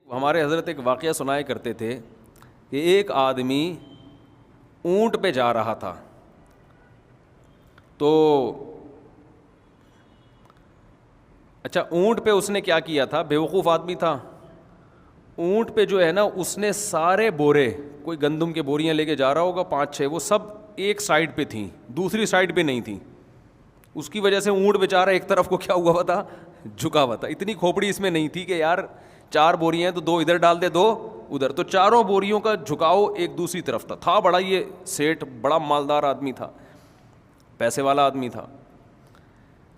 ہمارے حضرت ایک واقعہ سنایا کرتے تھے کہ ایک آدمی اونٹ پہ جا رہا تھا، تو اچھا اونٹ پہ اس نے کیا کیا تھا، بیوقوف آدمی تھا. اونٹ پہ جو ہے نا اس نے سارے بورے، کوئی گندم کے بوریاں لے کے جا رہا ہوگا 5-6، وہ سب ایک سائڈ پہ تھیں، دوسری سائڈ پہ نہیں تھیں. اس کی وجہ سے اونٹ بیچارہ ایک طرف کو کیا ہوا ہوا تھا، جھکا ہوا تھا. اتنی کھوپڑی اس میں نہیں تھی کہ یار 4 بوریاں ہیں تو 2 ادھر ڈال دے 2 ادھر، تو چاروں بوریوں کا جھکاؤ ایک دوسری طرف تھا بڑا یہ سیٹ بڑا مالدار آدمی تھا، پیسے والا آدمی تھا.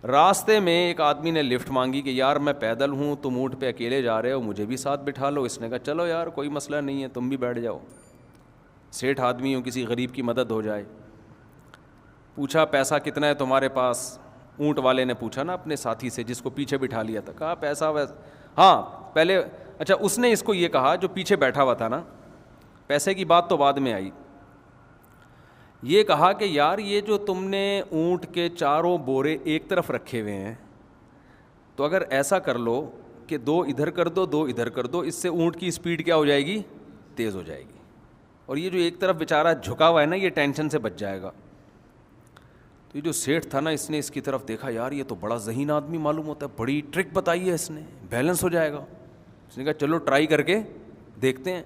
راستے میں ایک آدمی نے لفٹ مانگی کہ یار میں پیدل ہوں، تم اونٹ پہ اکیلے جا رہے ہو، مجھے بھی ساتھ بٹھا لو. اس نے کہا چلو یار کوئی مسئلہ نہیں ہے، تم بھی بیٹھ جاؤ، سیٹھ آدمی ہوں، کسی غریب کی مدد ہو جائے. پوچھا پیسہ کتنا ہے تمہارے پاس؟ اونٹ والے نے پوچھا نا اپنے ساتھی سے جس کو پیچھے بٹھا لیا تھا. کہا پیسہ ہاں پہلے، اچھا اس نے اس کو یہ کہا جو پیچھے بیٹھا ہوا تھا نا، پیسے کی بات تو بعد میں آئی. یہ کہا کہ یار یہ جو تم نے اونٹ کے چاروں بورے ایک طرف رکھے ہوئے ہیں، تو اگر ایسا کر لو کہ 2 ادھر کر دو 2 ادھر کر دو، اس سے اونٹ کی اسپیڈ کیا ہو جائے گی، تیز ہو جائے گی، اور یہ جو ایک طرف بیچارہ جھکا ہوا ہے نا یہ ٹینشن سے بچ جائے گا. تو یہ جو سیٹھ تھا نا اس نے اس کی طرف دیکھا، یار یہ تو بڑا ذہین آدمی معلوم ہوتا ہے، بڑی ٹرک بتائی ہے اس نے، بیلنس ہو جائے گا. اس نے کہا چلو ٹرائی کر کے دیکھتے ہیں.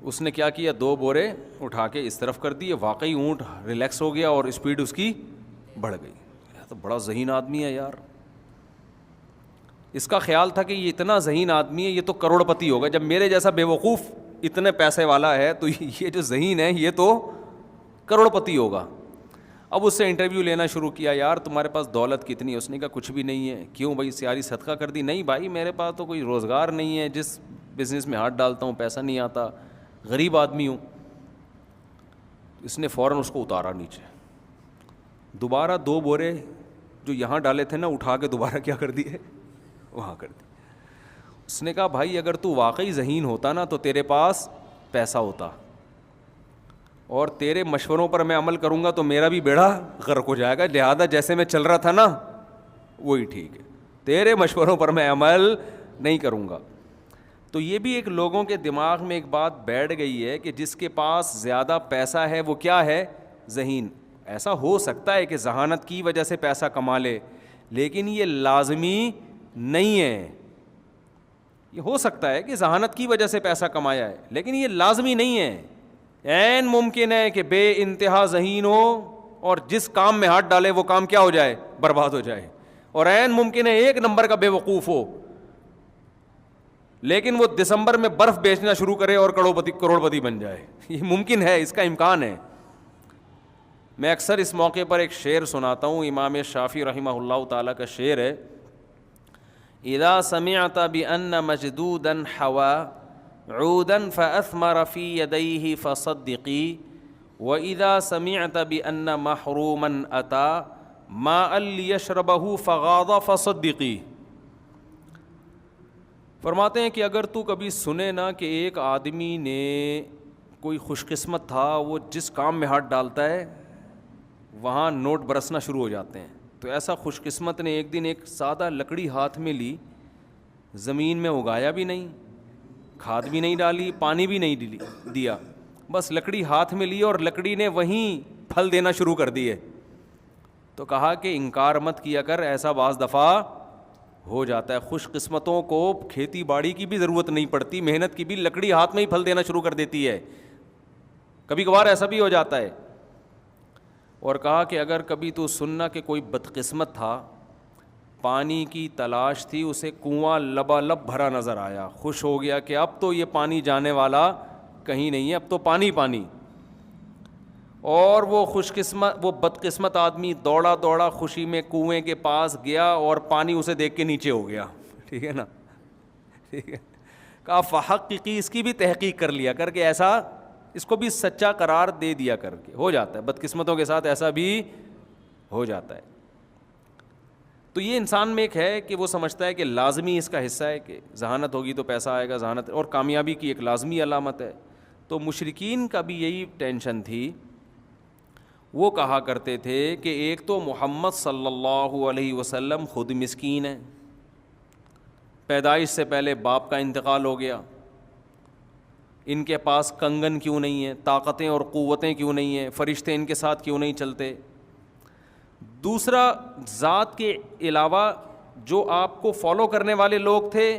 اس نے کیا کیا، 2 بورے اٹھا کے اس طرف کر دیے، واقعی اونٹ ریلیکس ہو گیا اور اسپیڈ اس کی بڑھ گئی. تو بڑا ذہین آدمی ہے یار. اس کا خیال تھا کہ یہ اتنا ذہین آدمی ہے، یہ تو کروڑ پتی ہوگا، جب میرے جیسا بے وقوف اتنے پیسے والا ہے تو یہ جو ذہین ہے یہ تو کروڑ پتی ہوگا. اب اس سے انٹرویو لینا شروع کیا، یار تمہارے پاس دولت کتنی ہے؟ اس نے کہا کچھ بھی نہیں ہے. کیوں بھائی، سیاری صدقہ کر دی؟ نہیں بھائی میرے پاس تو کوئی روزگار نہیں ہے، جس بزنس میں ہاتھ ڈالتا ہوں پیسہ نہیں آتا، غریب آدمی ہوں. اس نے فوراً اس کو اتارا نیچے، دوبارہ 2 بورے جو یہاں ڈالے تھے نا اٹھا کے دوبارہ کیا کر دیے، وہاں کر دی. اس نے کہا بھائی اگر تو واقعی ذہین ہوتا نا تو تیرے پاس پیسہ ہوتا، اور تیرے مشوروں پر میں عمل کروں گا تو میرا بھی بیڑا غرق ہو جائے گا، لہذا جیسے میں چل رہا تھا نا وہی ٹھیک ہے، تیرے مشوروں پر میں عمل نہیں کروں گا. تو یہ بھی ایک لوگوں کے دماغ میں ایک بات بیٹھ گئی ہے کہ جس کے پاس زیادہ پیسہ ہے وہ کیا ہے، ذہین. ایسا ہو سکتا ہے کہ ذہانت کی وجہ سے پیسہ کما لے، لیکن یہ لازمی نہیں ہے. یہ ہو سکتا ہے کہ ذہانت کی وجہ سے پیسہ کمایا ہے، لیکن یہ لازمی نہیں ہے. عین ممکن ہے کہ بے انتہا ذہین ہو اور جس کام میں ہاتھ ڈالے وہ کام کیا ہو جائے، برباد ہو جائے. اور عین ممکن ہے 1 نمبر کا بے وقوف ہو لیکن وہ دسمبر میں برف بیچنا شروع کرے اور کروڑ پتی بن جائے. یہ ممکن ہے، اس کا امکان ہے. میں اکثر اس موقع پر ایک شعر سناتا ہوں، امام شافعی رحمہ اللہ تعالیٰ کا شعر ہے، اذا سمعت بأن مجدودا حوا عودا فأثمر في يديه فصدقي وإذا سمعت بأن محروما أتى ماء ليشربه فغاض فصدقي. فرماتے ہیں کہ اگر تو کبھی سنے نا کہ ایک آدمی نے، کوئی خوش قسمت تھا، وہ جس کام میں ہاتھ ڈالتا ہے وہاں نوٹ برسنا شروع ہو جاتے ہیں، تو ایسا خوش قسمت نے ایک دن ایک سادہ لکڑی ہاتھ میں لی، زمین میں اگایا بھی نہیں، کھاد بھی نہیں ڈالی، پانی بھی نہیں دیا، بس لکڑی ہاتھ میں لی اور لکڑی نے وہیں پھل دینا شروع کر دیے. تو کہا کہ انکار مت کیا کر، ایسا بعض دفعہ ہو جاتا ہے. خوش قسمتوں کو کھیتی باڑی کی بھی ضرورت نہیں پڑتی، محنت کی بھی، لکڑی ہاتھ میں ہی پھل دینا شروع کر دیتی ہے. کبھی کبھار ایسا بھی ہو جاتا ہے. اور کہا کہ اگر کبھی تو سننا کہ کوئی بدقسمت تھا، پانی کی تلاش تھی، اسے کنواں لبالب بھرا نظر آیا، خوش ہو گیا کہ اب تو یہ پانی جانے والا کہیں نہیں ہے، اب تو پانی پانی. اور وہ بدقسمت آدمی دوڑا دوڑا خوشی میں کنویں کے پاس گیا اور پانی اسے دیکھ کے نیچے ہو گیا. ٹھیک ہے نا، ٹھیک ہے. کہا فحققی، اس کی بھی تحقیق کر لیا کر کے ایسا، اس کو بھی سچا قرار دے دیا کر کے. ہو جاتا ہے بدقسمتوں کے ساتھ، ایسا بھی ہو جاتا ہے. تو یہ انسان میں ایک ہے کہ وہ سمجھتا ہے کہ لازمی اس کا حصہ ہے کہ ذہانت ہوگی تو پیسہ آئے گا، ذہانت اور کامیابی کی ایک لازمی علامت ہے. تو مشرکین کا بھی یہی ٹینشن تھی. وہ کہا کرتے تھے کہ ایک تو محمد صلی اللہ علیہ وسلم خود مسکین ہے، پیدائش سے پہلے باپ کا انتقال ہو گیا، ان کے پاس کنگن کیوں نہیں ہے، طاقتیں اور قوتیں کیوں نہیں ہیں، فرشتے ان کے ساتھ کیوں نہیں چلتے. دوسرا، ذات کے علاوہ جو آپ کو فالو کرنے والے لوگ تھے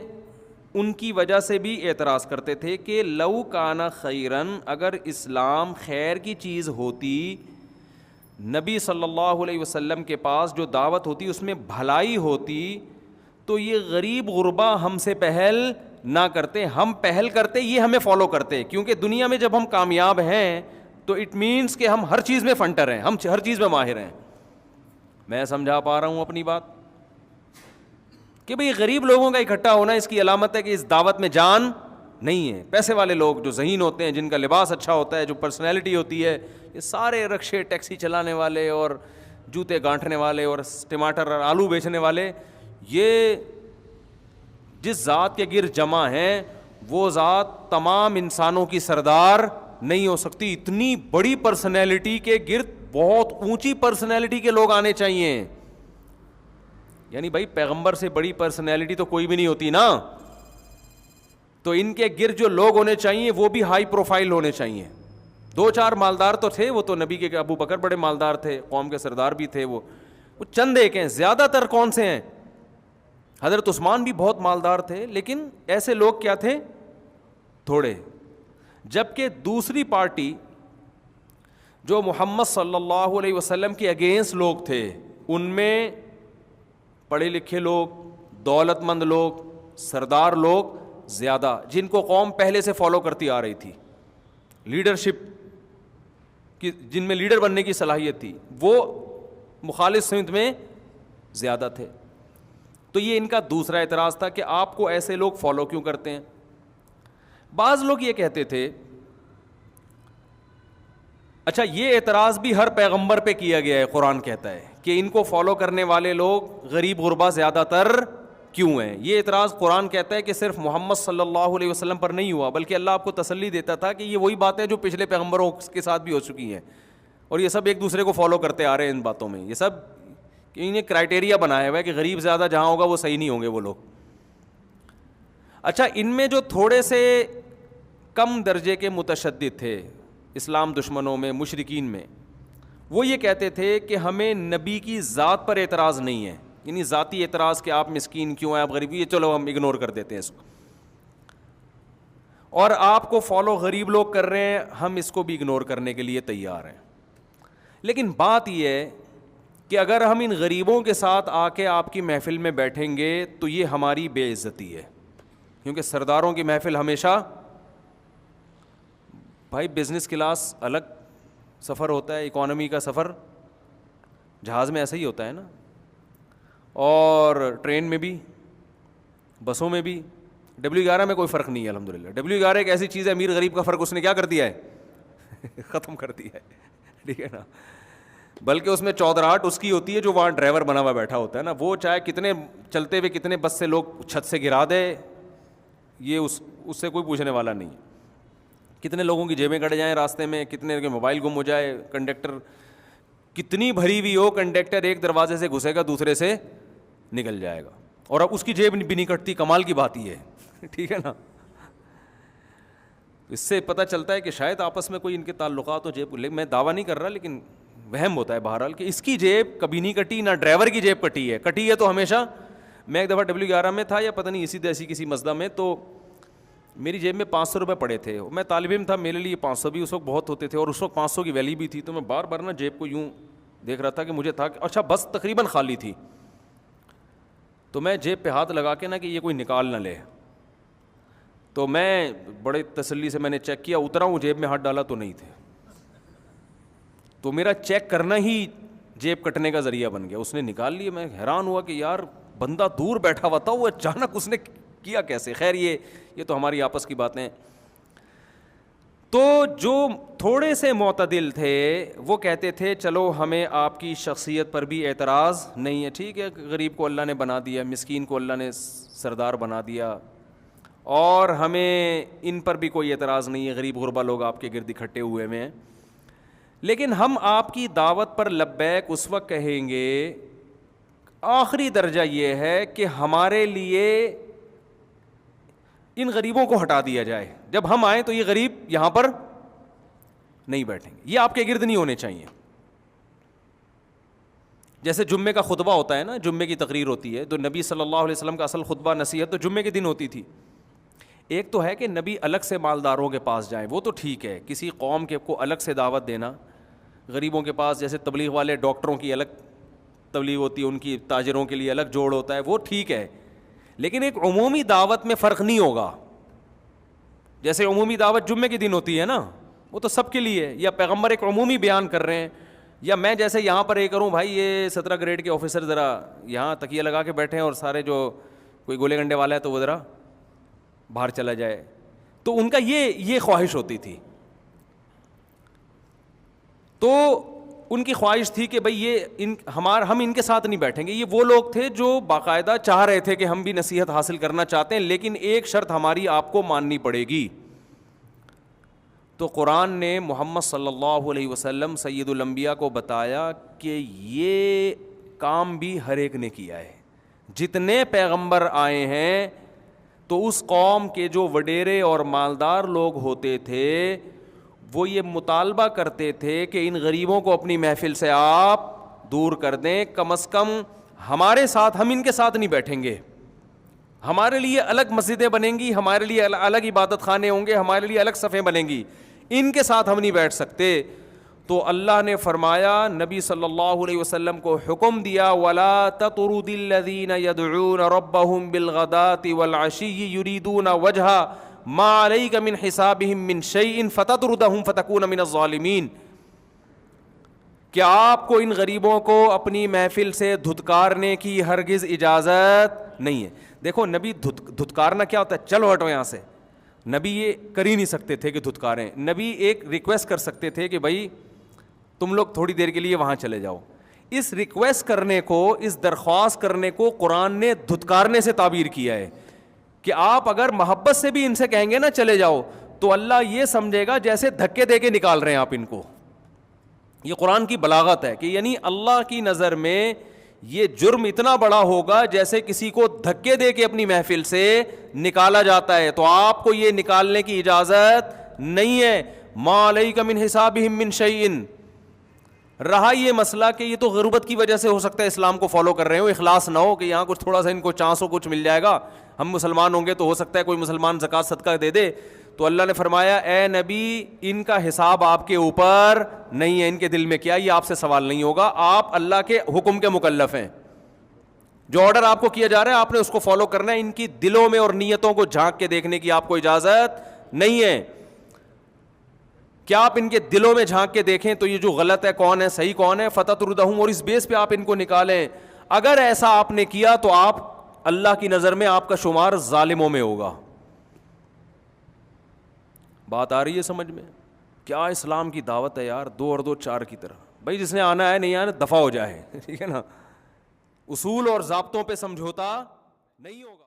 ان کی وجہ سے بھی اعتراض کرتے تھے کہ لو کان خیرن، اگر اسلام خیر کی چیز ہوتی، نبی صلی اللہ علیہ وسلم کے پاس جو دعوت ہوتی اس میں بھلائی ہوتی، تو یہ غریب غربا ہم سے پہل نہ کرتے، ہم پہل کرتے، یہ ہمیں فالو کرتے. کیونکہ دنیا میں جب ہم کامیاب ہیں تو اٹ مینس کہ ہم ہر چیز میں فنٹر ہیں، ہم ہر چیز میں ماہر ہیں. میں سمجھا پا رہا ہوں اپنی بات کہ بھئی غریب لوگوں کا اکٹھا ہونا اس کی علامت ہے کہ اس دعوت میں جان نہیں ہے. پیسے والے لوگ جو ذہین ہوتے ہیں، جن کا لباس اچھا ہوتا ہے، جو پرسنالٹی ہوتی ہے، یہ سارے رکشے ٹیکسی چلانے والے اور جوتے گانٹھنے والے اور ٹماٹر اور آلو بیچنے والے، یہ جس ذات کے گرد جمع ہیں وہ ذات تمام انسانوں کی سردار نہیں ہو سکتی. اتنی بڑی پرسنالٹی کے گرد بہت اونچی پرسنالٹی کے لوگ آنے چاہیے. یعنی بھائی پیغمبر سے بڑی پرسنالٹی تو کوئی بھی نہیں ہوتی نا، تو ان کے گرد جو لوگ ہونے چاہیے وہ بھی ہائی پروفائل ہونے چاہیے. 2-4 مالدار تو تھے، وہ تو نبی کے ابو بکر بڑے مالدار تھے، قوم کے سردار بھی تھے، وہ چند ایک ہیں. زیادہ تر کون سے ہیں؟ حضرت عثمان بھی بہت مالدار تھے، لیکن ایسے لوگ کیا تھے؟ تھوڑے. جبکہ دوسری پارٹی جو محمد صلی اللہ علیہ وسلم کے اگینسٹ لوگ تھے، ان میں پڑھے لکھے لوگ، دولت مند لوگ، سردار لوگ زیادہ، جن کو قوم پہلے سے فالو کرتی آ رہی تھی، لیڈرشپ کی، جن میں لیڈر بننے کی صلاحیت تھی، وہ مخالف سمت میں زیادہ تھے. تو یہ ان کا دوسرا اعتراض تھا کہ آپ کو ایسے لوگ فالو کیوں کرتے ہیں. بعض لوگ یہ کہتے تھے، اچھا یہ اعتراض بھی ہر پیغمبر پہ کیا گیا ہے، قرآن کہتا ہے کہ ان کو فالو کرنے والے لوگ غریب غربا زیادہ تر کیوں ہیں. یہ اعتراض قرآن کہتا ہے کہ صرف محمد صلی اللہ علیہ وسلم پر نہیں ہوا، بلکہ اللہ آپ کو تسلی دیتا تھا کہ یہ وہی باتیں جو پچھلے پیغمبروں کے ساتھ بھی ہو چکی ہیں، اور یہ سب ایک دوسرے کو فالو کرتے آ رہے ہیں ان باتوں میں. یہ سب انہیں کرائٹیریا بنایا ہوا ہے کہ غریب زیادہ جہاں ہوگا وہ صحیح نہیں ہوں گے وہ لوگ. اچھا، ان میں جو تھوڑے سے کم درجے کے متشدد تھے اسلام دشمنوں میں، مشرکین میں، وہ یہ کہتے تھے کہ ہمیں نبی کی ذات پر اعتراض نہیں ہے، یعنی ذاتی اعتراض کہ آپ مسکین کیوں ہیں، آپ غریب، یہ چلو ہم اگنور کر دیتے ہیں اس کو، اور آپ کو فالو غریب لوگ کر رہے ہیں، ہم اس کو بھی اگنور کرنے کے لیے تیار ہیں. لیکن بات یہ ہے کہ اگر ہم ان غریبوں کے ساتھ آ کے آپ کی محفل میں بیٹھیں گے تو یہ ہماری بے عزتی ہے، کیونکہ سرداروں کی محفل ہمیشہ، بھائی بزنس کلاس الگ سفر ہوتا ہے، اکانومی کا سفر جہاز میں ایسا ہی ہوتا ہے نا، اور ٹرین میں بھی، بسوں میں بھی. W11 میں کوئی فرق نہیں ہے الحمدللہ. W11 ایک ایسی چیز ہے، امیر غریب کا فرق اس نے کیا کر دیا ہے ختم کر دیا ہے، ٹھیک ہے نا. بلکہ اس میں چودراہٹ اس کی ہوتی ہے جو وہاں ڈرائیور بنا ہوا بیٹھا ہوتا ہے نا، وہ چاہے کتنے چلتے ہوئے کتنے بس سے لوگ چھت سے گرا دے، یہ اس سے کوئی پوچھنے والا نہیں. کتنے لوگوں کی جیبیں کٹ جائیں راستے میں، کتنے کے موبائل گم ہو جائے، کنڈکٹر کتنی بھری ہوئی ہو، کنڈکٹر ایک دروازے سے گھسے گا دوسرے سے نکل جائے گا، اور اب اس کی جیب بھی نہیں کٹتی. کمال کی بات یہ ہے ٹھیک ہے نا. اس سے پتہ چلتا ہے کہ شاید آپس میں کوئی ان کے تعلقات ہو جیب. میں دعویٰ نہیں کر رہا، لیکن وہم ہوتا ہے بہرحال کہ اس کی جیب کبھی نہیں کٹی، نہ ڈرائیور کی جیب کٹی ہے تو ہمیشہ. میں ایک دفعہ W11 میں تھا یا پتہ نہیں اسی ایسی کسی مسجد میں، تو میری جیب میں 500 روپے پڑے تھے. میں طالب علم تھا، میرے لیے 500 بھی اس وقت بہت ہوتے تھے، اور اس وقت 500 کی ویلیو بھی تھی. تو میں بار بار نا جیب کو یوں دیکھ رہا تھا کہ مجھے تھا کہ اچھا بس تقریباً خالی تھی، تو میں جیب پہ ہاتھ لگا کے نا کہ یہ کوئی نکال نہ لے. تو میں بڑے تسلی سے میں نے چیک کیا، اترا ہوں جیب میں ہاتھ ڈالا تو نہیں تھے. تو میرا چیک کرنا ہی جیب کٹنے کا ذریعہ بن گیا. اس نے نکال لیے. میں حیران ہوا کہ یار بندہ دور بیٹھا ہوا تھا، وہ اچانک اس نے کیا کیسے. خیر یہ تو ہماری آپس کی باتیں. تو جو تھوڑے سے معتدل تھے وہ کہتے تھے چلو ہمیں آپ کی شخصیت پر بھی اعتراض نہیں ہے، ٹھیک ہے، غریب کو اللہ نے بنا دیا، مسکین کو اللہ نے سردار بنا دیا، اور ہمیں ان پر بھی کوئی اعتراض نہیں ہے، غریب غربا لوگ آپ کے گرد اکٹھے ہوئے ہیں. لیکن ہم آپ کی دعوت پر لبیک اس وقت کہیں گے، آخری درجہ یہ ہے کہ ہمارے لیے ان غریبوں کو ہٹا دیا جائے. جب ہم آئیں تو یہ غریب یہاں پر نہیں بیٹھیں گے, یہ آپ کے گرد نہیں ہونے چاہیے. جیسے جمعے کا خطبہ ہوتا ہے نا, جمعے کی تقریر ہوتی ہے, تو نبی صلی اللہ علیہ وسلم کا اصل خطبہ نصیحت تو جمعے کے دن ہوتی تھی. ایک تو ہے کہ نبی الگ سے مالداروں کے پاس جائیں, وہ تو ٹھیک ہے, کسی قوم کے کو الگ سے دعوت دینا, غریبوں کے پاس جیسے تبلیغ والے ڈاکٹروں کی الگ تبلیغ ہوتی ہے, ان کی تاجروں کے لیے الگ جوڑ ہوتا ہے, وہ ٹھیک ہے. لیکن ایک عمومی دعوت میں فرق نہیں ہوگا. جیسے عمومی دعوت جمعے کے دن ہوتی ہے نا, وہ تو سب کے لیے, یا پیغمبر ایک عمومی بیان کر رہے ہیں, یا میں جیسے یہاں پر یہ کروں, بھائی یہ 17 گریڈ کے آفیسر ذرا یہاں تکیہ لگا کے بیٹھے ہیں, اور سارے جو کوئی گولے گنڈے والا ہے تو وہ ذرا باہر چلا جائے. تو ان کا یہ خواہش ہوتی تھی. تو ان کی خواہش تھی کہ بھئی یہ ہم ان کے ساتھ نہیں بیٹھیں گے. یہ وہ لوگ تھے جو باقاعدہ چاہ رہے تھے کہ ہم بھی نصیحت حاصل کرنا چاہتے ہیں, لیکن ایک شرط ہماری آپ کو ماننی پڑے گی. تو قرآن نے محمد صلی اللہ علیہ وسلم سید الانبیاء کو بتایا کہ یہ کام بھی ہر ایک نے کیا ہے. جتنے پیغمبر آئے ہیں تو اس قوم کے جو وڈیرے اور مالدار لوگ ہوتے تھے وہ یہ مطالبہ کرتے تھے کہ ان غریبوں کو اپنی محفل سے آپ دور کر دیں, کم از کم ہمارے ساتھ, ہم ان کے ساتھ نہیں بیٹھیں گے, ہمارے لیے الگ مسجدیں بنیں گی, ہمارے لیے الگ عبادت خانے ہوں گے, ہمارے لیے الگ صفیں بنیں گی, ان کے ساتھ ہم نہیں بیٹھ سکتے. تو اللہ نے فرمایا, نبی صلی اللہ علیہ وسلم کو حکم دیا, وَلَا تَطْرُدِ الَّذِينَ يَدْعُونَ رَبَّهُمْ بِالْغَدَاةِ وَالْعَشِيِّ يُرِيدُونَ وَجْهَهُ مَا عَلَيْكَ مِنْ حِسَابِهِمْ مِنْ شَيْءٍ فَتَطْرُدَهُمْ فَتَكُونَ مِنَ الظَّالِمِينَ. کیا آپ کو ان غریبوں کو اپنی محفل سے دھتکارنے کی ہرگز اجازت نہیں ہے. دیکھو نبی دھتکارنا کیا ہوتا ہے, چلو ہٹو یہاں سے. نبی یہ کر ہی نہیں سکتے تھے کہ دھتکاریں. نبی ایک ریکویسٹ کر سکتے تھے کہ بھائی تم لوگ تھوڑی دیر کے لیے وہاں چلے جاؤ. اس ریکویسٹ کرنے کو, اس درخواست کرنے کو قرآن نے دھتکارنے سے تعبیر کیا ہے کہ آپ اگر محبت سے بھی ان سے کہیں گے نا چلے جاؤ, تو اللہ یہ سمجھے گا جیسے دھکے دے کے نکال رہے ہیں آپ ان کو. یہ قرآن کی بلاغت ہے کہ یعنی اللہ کی نظر میں یہ جرم اتنا بڑا ہوگا جیسے کسی کو دھکے دے کے اپنی محفل سے نکالا جاتا ہے, تو آپ کو یہ نکالنے کی اجازت نہیں ہے. ما علیک من حسابہم من شیء. رہا یہ مسئلہ کہ یہ تو غربت کی وجہ سے ہو سکتا ہے اسلام کو فالو کر رہے ہو, اخلاص نہ ہو کہ یہاں کچھ تھوڑا سا ان کو چانس ہو, کچھ مل جائے گا, ہم مسلمان ہوں گے تو ہو سکتا ہے کوئی مسلمان زکوٰۃ صدقہ دے دے. تو اللہ نے فرمایا اے نبی ان کا حساب آپ کے اوپر نہیں ہے, ان کے دل میں کیا, یہ آپ سے سوال نہیں ہوگا, آپ اللہ کے حکم کے مکلف ہیں. جو آرڈر آپ کو کیا جا رہا ہے آپ نے اس کو فالو کرنا ہے. ان کی دلوں میں اور نیتوں کو جھانک کے دیکھنے کی آپ کو اجازت نہیں ہے. کیا آپ ان کے دلوں میں جھانک کے دیکھیں تو یہ جو غلط ہے کون ہے, صحیح کون ہے, فتطردہم, اور اس بیس پہ آپ ان کو نکالیں. اگر ایسا آپ نے کیا تو آپ اللہ کی نظر میں آپ کا شمار ظالموں میں ہوگا. بات آ رہی ہے سمجھ میں؟ کیا اسلام کی دعوت ہے یار, 2 اور 2 4 کی طرح. بھائی جس نے آنا ہے نہیں آنا دفع ہو جائے, ٹھیک ہے نا. اصول اور ضابطوں پہ سمجھوتا نہیں ہوگا.